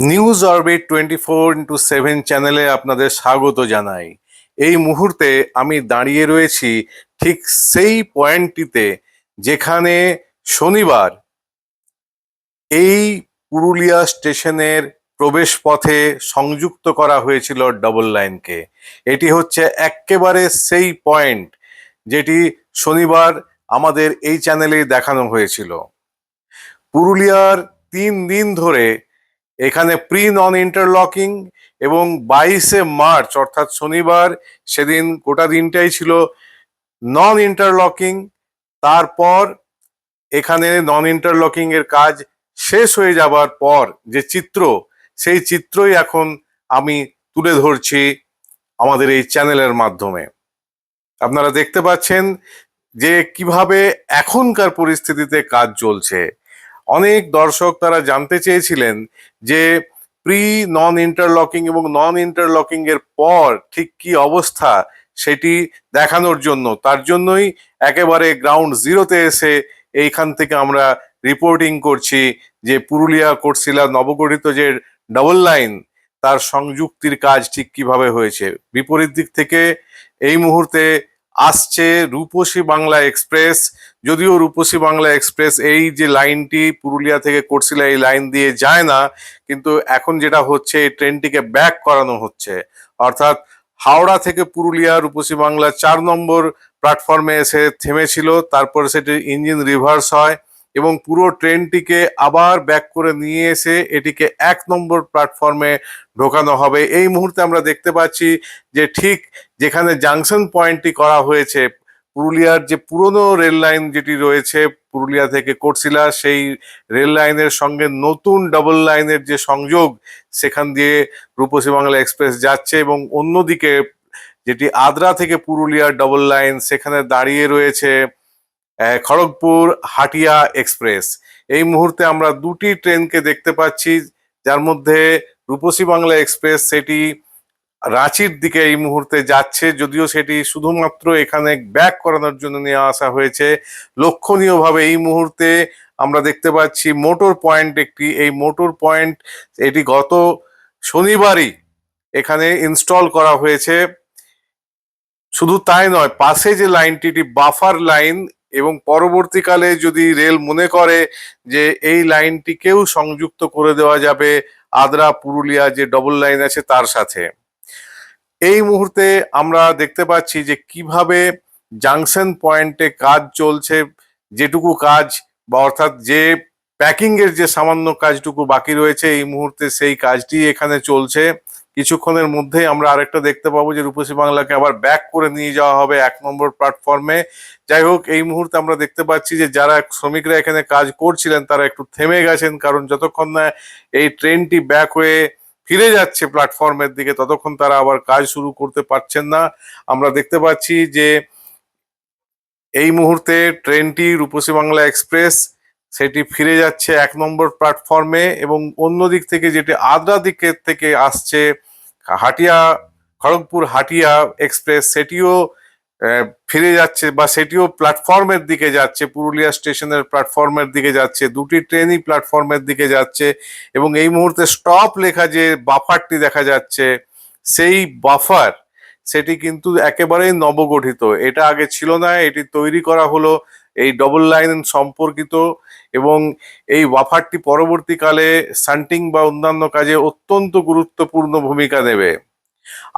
News orbit 24x7 চ্যানেলে আপনাদের স্বাগত জানাই। এই মুহূর্তে আমি দাঁড়িয়ে রয়েছি ঠিক সেই পয়েন্টটিতে যেখানে শনিবার এই পুরুলিয়া স্টেশনের প্রবেশ পথে সংযুক্ত করা হয়েছিল ডবল লাইনকে। এটি হচ্ছে এক্কেবারে সেই পয়েন্ট যেটি শনিবার আমাদের এই চ্যানেলে দেখানো হয়েছিল। পুরুলিয়ার 3 দিন ধরে এখানে প্রি নন ইন্টারলকিং এবং 22শে মার্চ অর্থাৎ শনিবার সেদিন গোটা দিনটাই ছিল নন ইন্টারলকিং। তারপর এখানে নন ইন্টারলকিং এর কাজ শেষ হয়ে যাবার পর যে চিত্র, সেই চিত্রই এখন আমি তুলে ধরছি আমাদের এই চ্যানেলের মাধ্যমে। আপনারা দেখতে পাচ্ছেন যে কিভাবে এখনকার পরিস্থিতিতে কাজ চলছে। অনেক দর্শক তারা জানতে চেয়েছিলেন যে প্রি নন ইন্টারলকিং এবং নন ইন্টারলকিং এর পর ঠিক কি অবস্থা সেটি দেখানোর জন্য, তার জন্যই একেবারে গ্রাউন্ড জিরোতে এসে এইখান থেকে আমরা রিপোর্টিং করছি যে পুরুলিয়া কোটশিলা নবগঠিত যে ডাবল লাইন তার সংযুক্তির কাজ ঠিক কিভাবে হয়েছে। বিপরীত দিক থেকে এই মুহূর্তে আসছে রূপসী বাংলা এক্সপ্রেস। যদিও রূপসী বাংলা এক্সপ্রেস এই যে লাইনটি পুরুলিয়া থেকে কোটশিলা এই লাইন দিয়ে যায় না, কিন্তু এখন যেটা হচ্ছে এই ট্রেনটিকে ব্যাক করানো হচ্ছে। অর্থাৎ হাওড়া থেকে পুরুলিয়া রূপসী বাংলা 4 নম্বর প্ল্যাটফর্মে এসে থেমেছিল, তারপরে সেটি ইঞ্জিন রিভার্স হয় এবং পুরো ট্রেনটিকে আবার ব্যাক করে নিয়ে এসে এটিকে 1 নম্বর প্ল্যাটফর্মে ঢোকানো হবে। এই মুহূর্তে আমরা দেখতে পাচ্ছি যে ঠিক যেখানে জাংশন পয়েন্টটি করা হয়েছে, পুরুলিয়ার যে পুরনো রেল লাইন যেটি রয়েছে পুরুলিয়া থেকে কোটশিলা, সেই রেল লাইনের সঙ্গে নতুন ডাবল লাইনের যে সংযোগ, সেখান দিয়ে রূপসী বাংলা এক্সপ্রেস যাচ্ছে এবং অন্যদিকে যেটি আদ্রা থেকে পুরুলিয়ার ডাবল লাইন, সেখানে দাঁড়িয়ে রয়েছে খড়গপুর হাটিয়া এক্সপ্রেস। এই মুহূর্তে আমরা দুটি ট্রেনকে দেখতে পাচ্ছি, যার মধ্যে রূপসী বাংলা এক্সপ্রেস সেটি রাঁচির দিকে এই মুহূর্তে যাচ্ছে, যদিও সেটি শুধুমাত্র এখানে ব্যাক করানোর জন্য নিয়ে আসা হয়েছে। লক্ষণীয়ভাবে এই মুহূর্তে আমরা দেখতে পাচ্ছি মোটর পয়েন্ট একটি, এই মোটর পয়েন্ট এটি গত শনিবারই এখানে ইনস্টল করা হয়েছে। শুধু তাই নয়, পাশে যে লাইনটি বাফার লাইন, এবং পরবর্তীকালে যদি রেল মনে করে যে এই লাইনটিকেও সংযুক্ত করে দেওয়া যাবে আদ্রা পুরুলিয়া যে ডবল লাইন আছে তার সাথে। এই মুহূর্তে আমরা দেখতে পাচ্ছি যে কিভাবে জাংশন পয়েন্টে কাজ চলছে। যেটুকু কাজ বা অর্থাৎ যে প্যাকিং এর যে সামান্য কাজটুকু বাকি রয়েছে এই মুহূর্তে সেই কাজটি এখানে চলছে। কিছুক্ষণের মধ্যেই আমরা আরেকটা দেখতে পাবো যে রূপসী বাংলাকে আবার ব্যাক করে নিয়ে যাওয়া হবে 1 নম্বর প্ল্যাটফর্মে। যাই হোক, এই মুহূর্তে আমরা দেখতে পাচ্ছি যে যারা শ্রমিকরা এখানে কাজ করছিলেন তারা একটু থেমে গেছেন, কারণ যতক্ষণ না এই ট্রেনটি ব্যাক হয়ে ফিরে যাচ্ছে প্ল্যাটফর্মের দিকে ততক্ষণ তারা আবার কাজ শুরু করতে পারছেন না। আমরা দেখতে পাচ্ছি যে এই মুহূর্তে ট্রেনটি রূপসী বাংলা এক্সপ্রেস সেটি ফিরে যাচ্ছে 1 নম্বর প্ল্যাটফর্মে, এবং অন্যদিক থেকে যেটি আদ্রা দিকের থেকে আসছে হাটিয়া খড়গপুর হাটিয়া এক্সপ্রেস, সেটিও ফিরে যাচ্ছে বা সেটিও প্ল্যাটফর্মের দিকে যাচ্ছে, পুরুলিয়া স্টেশনের প্ল্যাটফর্মের দিকে যাচ্ছে। দুটি ট্রেনই প্ল্যাটফর্মের দিকে যাচ্ছে এবং এই মুহূর্তে স্টপ লেখা যে বাফারটি দেখা যাচ্ছে, সেই বাফার সেটি কিন্তু একেবারেই নবগঠিত। এটা আগে ছিল না, এটি তৈরি করা হলো এই ডবল লাইন সম্পর্কিত, এবং এই বাফারটি পরবর্তীকালে শান্টিং বা অন্যান্য কাজে অত্যন্ত গুরুত্বপূর্ণ ভূমিকা নেবে।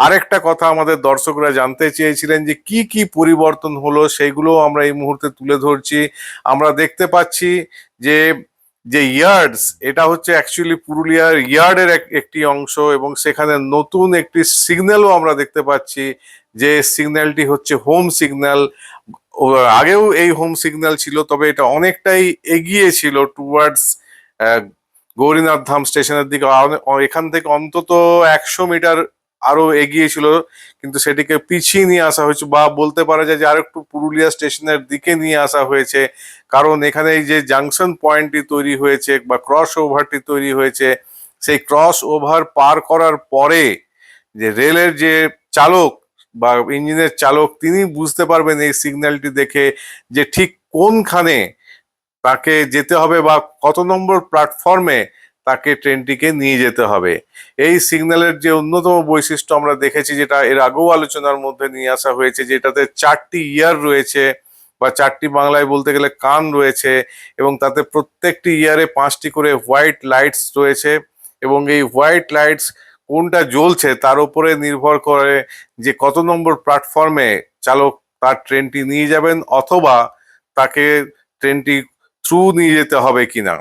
আরেকটা কথা আমাদের দর্শকরা জানতে চেয়েছিলেন যে কি কি পরিবর্তন হলো, সেইগুলো আমরা এই মুহূর্তে তুলে ধরছি। আমরা দেখতে পাচ্ছি যে যে ইয়ার্ডস, এটা হচ্ছে অ্যাকচুয়ালি পুরুলিয়ার ইয়ার্ডের একটি অংশ, এবং সেখানে নতুন একটি সিগন্যালও আমরা দেখতে পাচ্ছি, যে সিগন্যালটি হচ্ছে হোম সিগন্যাল। আগেও এই হোম সিগন্যাল ছিল, তবে এটা অনেকটাই এগিয়ে ছিল টুয়ার্ডস গৌরীনাথ ধাম স্টেশনের দিকে। এখান থেকে অন্তত 100 মিটার আরো এগিয়ে ছিল, কিন্তু সেটিকে পিছিয়ে নিয়ে আসা হয়েছে, বা বলতে পারা যায় যে আর একটু পুরুলিয়া স্টেশনের দিকে নিয়ে আসা হয়েছে। কারণ এখানে এই যে জাংশন পয়েন্টটি তৈরি হয়েছে বা ক্রস ওভারটি তৈরি হয়েছে, সেই ক্রস ওভার পার করার পরে যে রেলের যে চালক বা ইঞ্জিনের চালক তিনি বুঝতে পারবেন এই সিগন্যালটি দেখে যে ঠিক কোনখানে তাকে যেতে হবে বা কত নম্বর প্ল্যাটফর্মে তাকে ট্রেনটিকে নিয়ে যেতে হবে। এই সিগন্যালের যে অন্যতম বৈশিষ্ট্য আমরা দেখেছি, যেটা এর আগেও আলোচনার মধ্যে নিয়ে আসা হয়েছে, যেটাতে 4টি ইয়ার রয়েছে বা 4টি বাংলায় বলতে গেলে কান রয়েছে, এবং তাতে প্রত্যেকটি ইয়ারে 5টি করে হোয়াইট লাইটস রয়েছে, এবং এই হোয়াইট লাইটস কোনটা জ্বলছে তার উপরে নির্ভর করে যে কত নম্বর প্ল্যাটফর্মে চালক তার ট্রেনটি নিয়ে যাবেন, অথবা তাকে ট্রেনটি থ্রু নিয়ে যেতে হবে কিনা।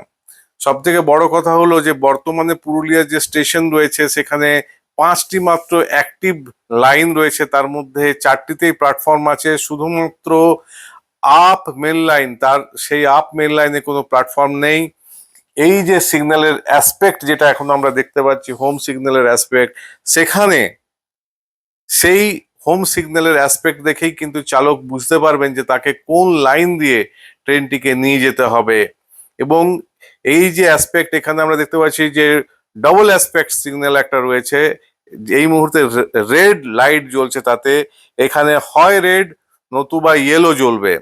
সব থেকে বড় কথা হলো যে বর্তমানে পুরুলিয়ার যে স্টেশন রয়েছে সেখানে 5টি মাত্র অ্যাক্টিভ লাইন রয়েছে, তার মধ্যে 4টিতেই প্ল্যাটফর্ম আছে। শুধুমাত্র আপ মেল লাইন, তার সেই আপ মেল লাইনে কোনো প্ল্যাটফর্ম নেই। এই যে সিগন্যালের অ্যাসপেক্ট যেটা এখন আমরা দেখতে পাচ্ছি, হোম সিগন্যালের অ্যাসপেক্ট, সেখানে সেই হোম সিগন্যালের অ্যাসপেক্ট দেখেই কিন্তু চালক বুঝতে পারবেন যে তাকে কোন লাইন দিয়ে ট্রেনটিকে নিয়ে যেতে হবে। এবং এই যে অ্যাসপেক্ট এখানে আমরা দেখতে পাচ্ছি যে ডবল অ্যাসপেক্ট সিগন্যাল একটা রয়েছে, এই মুহূর্তে রেড লাইট জ্বলছে, তাতে এখানে হয় রেড নতুবা ইয়েলো জ্বলবে।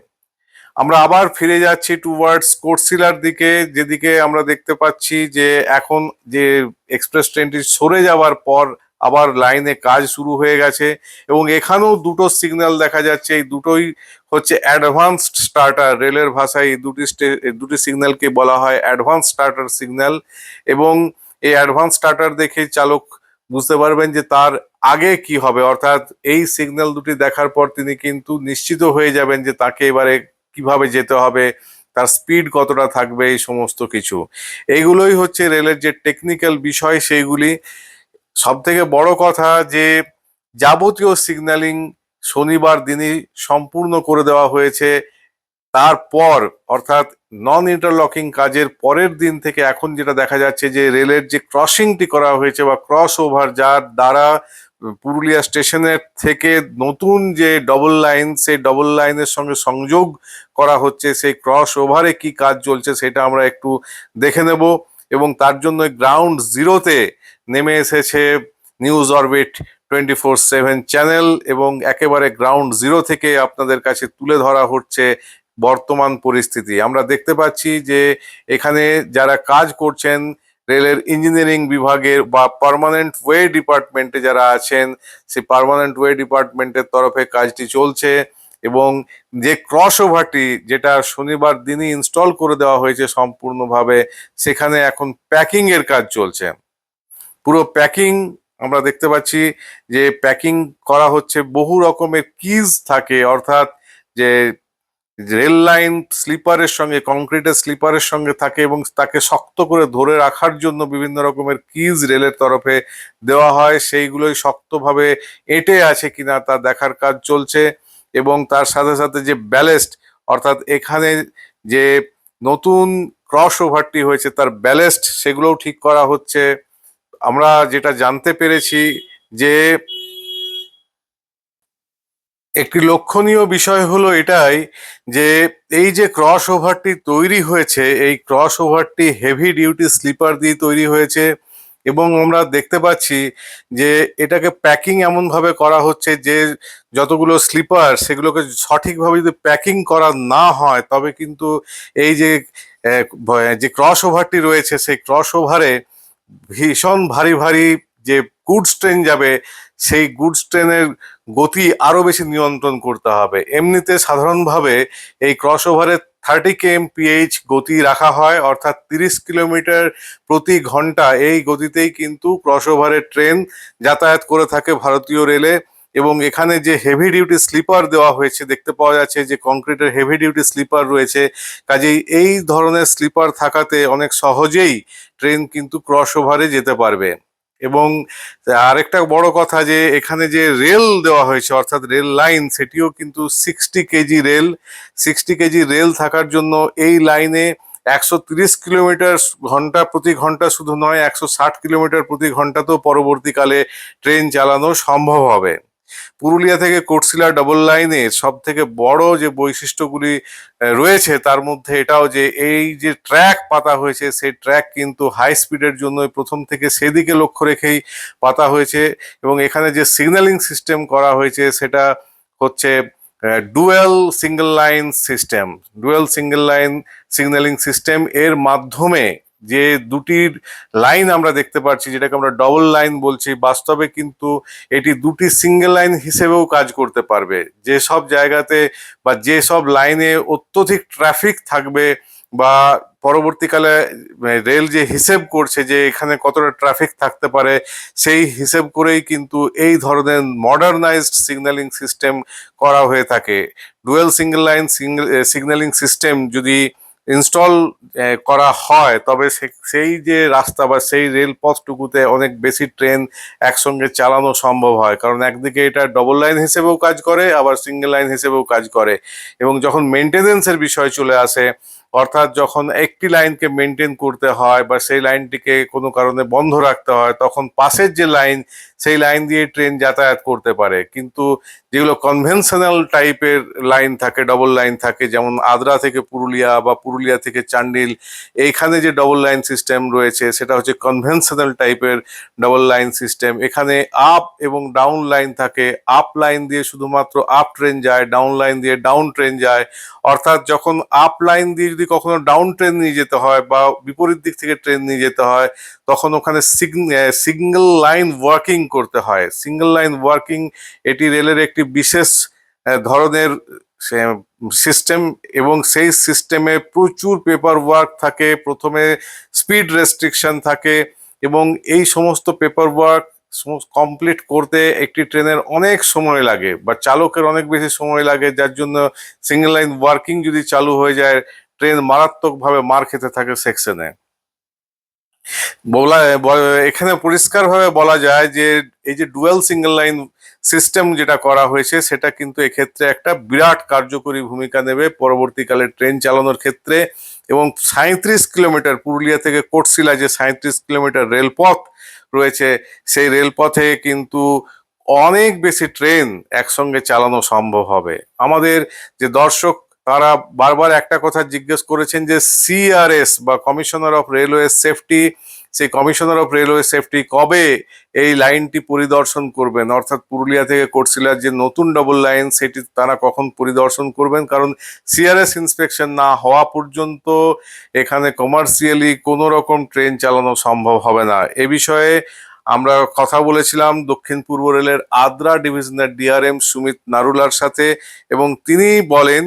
আমরা আবার ফিরে যাচ্ছি টুয়ার্ডস কোটশিলার দিকে, যেদিকে আমরা দেখতে পাচ্ছি যে এখন যে এক্সপ্রেস ট্রেনটি সরে যাওয়ার পর আবার লাইনে কাজ শুরু হয়ে গেছে, এবং এখানেও দুটো সিগন্যাল দেখা যাচ্ছে। এই দুটোই হচ্ছে অ্যাডভান্সড স্টার্টার, রেলের ভাষায় এই দুটি সিগন্যালকে বলা হয় অ্যাডভান্স স্টার্টার সিগন্যাল। এবং এই অ্যাডভান্স স্টার্টার দেখে চালক বুঝতে পারবেন যে তার আগে কি হবে, অর্থাৎ এই সিগন্যাল দুটি দেখার পর তিনি কিন্তু নিশ্চিত হয়ে যাবেন যে তাকে এবারে কিভাবে যেতে হবে, তার স্পিড কতটা থাকবে, এই সমস্ত কিছু। এইগুলোই হচ্ছে রেলের যে টেকনিক্যাল বিষয় সেইগুলি। সব থেকে বড় কথা যে যাবতীয় সিগন্যালিং শনিবার দিনই সম্পূর্ণ করে দেওয়া হয়েছে। তারপর অর্থাৎ নন ইন্টারলকিং কাজের পরের দিন থেকে এখন যেটা দেখা যাচ্ছে যে রেলের যে ক্রসিংটি করা হয়েছে বা ক্রস ওভার, যার দ্বারা পুরুলিয়া স্টেশনের থেকে নতুন যে ডবল লাইন, সেই ডবল লাইনের সঙ্গে সংযোগ করা হচ্ছে, সেই ক্রস ওভারে কি কাজ চলছে সেটা আমরা একটু দেখে নেব। এবং তার জন্য গ্রাউন্ড জিরোতে নেমে এসেছে নিউজ অরবিট 24/7 চ্যানেল, এবং একেবারে গ্রাউন্ড জিরো থেকে আপনাদের কাছে তুলে ধরা হচ্ছে বর্তমান পরিস্থিতি। আমরা দেখতে পাচ্ছি যে এখানে যারা কাজ করছেন রেলের ইঞ্জিনিয়ারিং বিভাগের বা পার্মানেন্ট ওয়ে ডিপার্টমেন্টে যারা আছেন, সেই পার্মানেন্ট ওয়ে ডিপার্টমেন্টের তরফে কাজটি চলছে। এবং যে ক্রস ওভারটি যেটা শনিবার দিনই ইনস্টল করে দেওয়া হয়েছে সম্পূর্ণভাবে, সেখানে এখন প্যাকিং এর কাজ চলছে। পুরো প্যাকিং আমরা দেখতে পাচ্ছি যে প্যাকিং করা হচ্ছে, বহু রকমের কিজ থাকে, অর্থাৎ যে রেল লাইন স্লিপারের সঙ্গে, কংক্রিটের স্লিপারের সঙ্গে থাকে, এবং তাকে শক্ত করে ধরে রাখার জন্য বিভিন্ন রকমের কিজ রেলের তরফে দেওয়া হয়। সেইগুলোই শক্তভাবে এঁটে আছে কিনা তা দেখার কাজ চলছে। এবং তার সাথে সাথে যে ব্যালেস্ট, অর্থাৎ এখানে যে নতুন ক্রস ওভারটি হয়েছে তার ব্যালেস্ট, সেগুলোও ঠিক করা হচ্ছে। আমরা যেটা জানতে পেরেছি যে একটি লক্ষণীয় বিষয় হলো এটাই যে এই যে ক্রস ওভারটি তৈরি হয়েছে, এই ক্রস ওভারটি হেভি ডিউটি স্লিপার দিয়ে তৈরি হয়েছে। এবং আমরা দেখতে পাচ্ছি যে এটাকে প্যাকিং এমন ভাবে করা হচ্ছে যে যতগুলো স্লিপার সেগুলোকে সঠিকভাবে যদি প্যাকিং করা না হয় তবে কিন্তু এই যে যে ক্রস ওভারটি রয়েছে সেই ক্রস ওভারে ভীষণ ভারী ভারী যে গুডস ট্রেন যাবে, সেই গুডস ট্রেনের গতি আরো বেশি নিয়ন্ত্রণ করতে হবে। এমনিতে সাধারণভাবে এই ক্রস ওভারে 30 kmph গতি রাখা হয়, অর্থাৎ 30 কিলোমিটার প্রতি ঘন্টা এই গতিতেই কিন্তু ক্রস ওভারের ট্রেন যাতায়াত করে থাকে ভারতীয় রেলে। এবং এখানে যে হেভি ডিউটি স্লিপার দেওয়া হয়েছে, দেখতে পাওয়া যাচ্ছে যে কংক্রিটের হেভি ডিউটি স্লিপার রয়েছে, কাজেই এই ধরনের স্লিপার থাকাতে অনেক সহজেই ট্রেন কিন্তু ক্রস ওভারে যেতে পারবে। এবং আরেকটা বড় কথা যে এখানে যে রেল দেওয়া হয়েছে, অর্থাৎ রেল লাইন, সেটিও কিন্তু 60 কেজি রেল। 60 কেজি রেল থাকার জন্য এই লাইনে 130 কিলোমিটার ঘন্টা প্রতি ঘন্টা শুধু নয়, 160 কিলোমিটার প্রতি ঘন্টাতেও পরবর্তীকালে ট্রেন চালানো সম্ভব হবে। পুরুলিয়া থেকে কোটশিলা ডবল লাইনের সব থেকে বড় যে বৈশিষ্ট্যগুলি রয়েছে তার মধ্যে এটাও যে এই যে ট্র্যাক পাতা হয়েছে, সেই ট্র্যাক কিন্তু হাই স্পিডের জন্য প্রথম থেকে সেদিকে লক্ষ্য রেখেই পাতা হয়েছে। এবং এখানে যে সিগন্যালিং সিস্টেম করা হয়েছে সেটা হচ্ছে dual single line system. Dual single line signalling system এর মাধ্যমে যে দুটির লাইন আমরা দেখতে পাচ্ছি, যেটাকে আমরা ডবল লাইন বলছি, বাস্তবে কিন্তু এটি দুটি সিঙ্গেল লাইন হিসেবেও কাজ করতে পারবে। যে সব জায়গাতে বা যে সব লাইনে অত্যধিক ট্রাফিক থাকবে বা পরবর্তীকালে রেল যে হিসেব করছে যে এখানে কতটা ট্রাফিক থাকতে পারে, সেই হিসেব করেই কিন্তু এই ধরনের মডার্নাইজড সিগন্যালিং সিস্টেম করা হয়ে থাকে। Dual single line signalling system যদি ইনস্টল করা হয়, তবে সেই যে রাস্তা বা সেই রেলপথটুকুতে অনেক বেশি ট্রেন একসঙ্গে চালানো সম্ভব হয়, কারণ একদিকে এটা ডবল লাইন হিসেবেও কাজ করে, আবার সিঙ্গেল লাইন হিসেবেও কাজ করে। এবং যখন মেনটেনেন্সের বিষয় চলে আসে, অর্থাৎ যখন একটি লাইনকে মেনটেন করতে হয় বা সেই লাইনটিকে কোনো কারণে বন্ধ রাখতে হয়, তখন পাশের যে লাইন, সেই লাইন দিয়ে ট্রেন যাতায়াত করতে পারে। কিন্তু যেগুলো কনভেনশনাল টাইপের লাইন থাকে, ডবল লাইন থাকে, যেমন আদ্রা থেকে পুরুলিয়া বা পুরুলিয়া থেকে চান্ডিল, এইখানে যে ডবল লাইন সিস্টেম রয়েছে সেটা হচ্ছে কনভেনশনাল টাইপের ডবল লাইন সিস্টেম। এখানে আপ এবং ডাউন লাইন থাকে, আপ লাইন দিয়ে শুধুমাত্র আপ ট্রেন যায়, ডাউন লাইন দিয়ে ডাউন ট্রেন যায়। অর্থাৎ যখন আপ লাইন দিয়ে যদি কখনো ডাউন ট্রেন নিয়ে যেতে হয় বা বিপরীত দিক থেকে ট্রেন নিয়ে যেতে হয়, তখন ওখানে সিঙ্গেল লাইন ওয়ার্কিং করতে হয়। সিঙ্গেল লাইন ওয়ার্কিং এটি রেলের একটি বিশেষ ধরনের সিস্টেম, এবং সেই সিস্টেমে প্রচুর পেপার ওয়ার্ক থাকে। প্রথমে স্পিড রেস্ট্রিকশন থাকে, এবং এই সমস্ত পেপার ওয়ার্ক কমপ্লিট করতে একটি ট্রেনের অনেক সময় লাগে বা চালকের অনেক বেশি সময় লাগে, যার জন্য সিঙ্গেল লাইন ওয়ার্কিং যদি চালু হয়ে যায়, ট্রেন মারাত্মকভাবে মার খেতে থাকে সেকশনে। এখানে পরিষ্কারভাবে বলা যায় যে এই যে ডুয়েল সিঙ্গেল লাইন সিস্টেম যেটা করা হয়েছে, সেটা কিন্তু এক্ষেত্রে একটা বিরাট কার্যকরী ভূমিকা নেবে পরবর্তীকালে ট্রেন চালানোর ক্ষেত্রে। এবং 37 কিলোমিটার পুরুলিয়া থেকে কোটশিলা, যে 37 কিলোমিটার রেলপথ রয়েছে, সেই রেলপথে কিন্তু অনেক বেশি ট্রেন একসঙ্গে চালানো সম্ভব হবে। আমাদের যে দর্শক, তারা বারবার একটা কথা জিজ্ঞেস করেছেন যে সিআরএস বা কমিশনার অফ রেলওয়ে সেফটি, সেই কমিশনার অফ রেলওয়ে সেফটি কবে এই লাইনটি পরিদর্শন করবেন, অর্থাৎ পুরুলিয়া থেকে কোটশিলার যে নতুন ডবল লাইন, সেটি তারা কখন পরিদর্শন করবেন? কারণ সিআরএস ইন্সপেকশন না হওয়া পর্যন্ত এখানে কমার্শিয়ালি কোনো রকম ট্রেন চালানো সম্ভব হবে না। এ বিষয়ে আমরা কথা বলেছিলাম দক্ষিণ পূর্ব রেলের আদ্রা ডিভিশনের ডিআরএম সুমিত নারুলার সাথে, এবং তিনি বলেন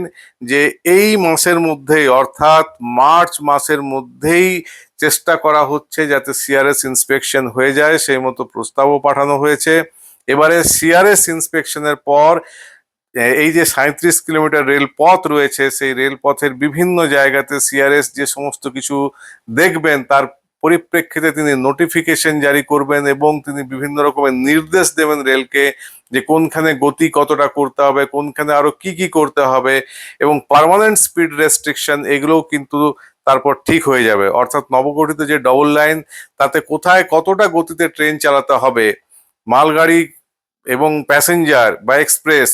যে এই মাসের মধ্যেই, অর্থাৎ মার্চ মাসের মধ্যেই চেষ্টা করা হচ্ছে যাতে সিআরএস ইন্সপেকশন হয়ে যায়। সেই মতো প্রস্তাবও পাঠানো হয়েছে। এবারে সিআরএস ইন্সপেকশনের পর এই যে 37 কিলোমিটার রেলপথ রয়েছে, সেই রেলপথের বিভিন্ন জায়গাতে সিআরএস যে সমস্ত কিছু দেখবেন, তার পরিপ্রেক্ষিতে তিনি নোটিফিকেশন জারি করবেন এবং তিনি বিভিন্ন রকমের নির্দেশ দেবেন রেলকে, যে কোনখানে গতি কতটা করতে হবে, কোনখানে আরো কি কি করতে হবে, এবং পার্মানেন্ট স্পিড রেস্ট্রিকশন, এগুলোও কিন্তু তারপর ঠিক হয়ে যাবে। অর্থাৎ নবগঠিত যে ডবল লাইন, তাতে কোথায় কতটা গতিতে ট্রেন চালাতে হবে, মালগাড়ি এবং প্যাসেঞ্জার বা এক্সপ্রেস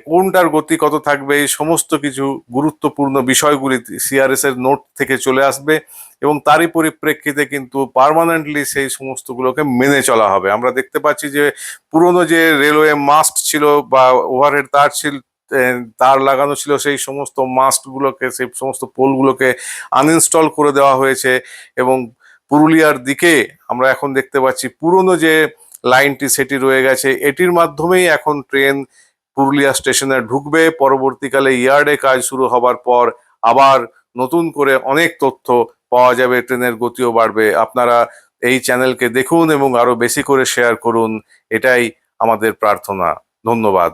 কোনটার গতি কত থাকবে, এই সমস্ত কিছু গুরুত্বপূর্ণ বিষয়গুলি সিআরএস এর নোট থেকে চলে আসবে, এবং তারই পরিপ্রেক্ষিতে কিন্তু পার্মানেন্টলি সেই সমস্তগুলোকে মেনে চলা হবে। আমরা দেখতে পাচ্ছি যে পুরনো যে রেলওয়ে মাস্ট ছিল বা ওভারহেড তার ছিল, তার লাগানো ছিল, সেই সমস্ত মাস্টগুলোকে, সেই সমস্ত পোলগুলোকে আনইনস্টল করে দেওয়া হয়েছে। এবং পুরুলিয়ার দিকে আমরা এখন দেখতে পাচ্ছি পুরনো যে লাইনটি সেটি রয়ে গেছে, এটির মাধ্যমেই এখন ট্রেন পুরুলিয়া স্টেশনে ঢুকবে। পরবর্তীকালে ইয়ার্ডে কাজ শুরু হবার পর আবার নতুন করে অনেক তথ্য পাওয়া যাবে, ট্রেনের গতিও বাড়বে। আপনারা এই চ্যানেলকে দেখুন এবং আরো বেশি করে শেয়ার করুন, এটাই আমাদের প্রার্থনা। ধন্যবাদ।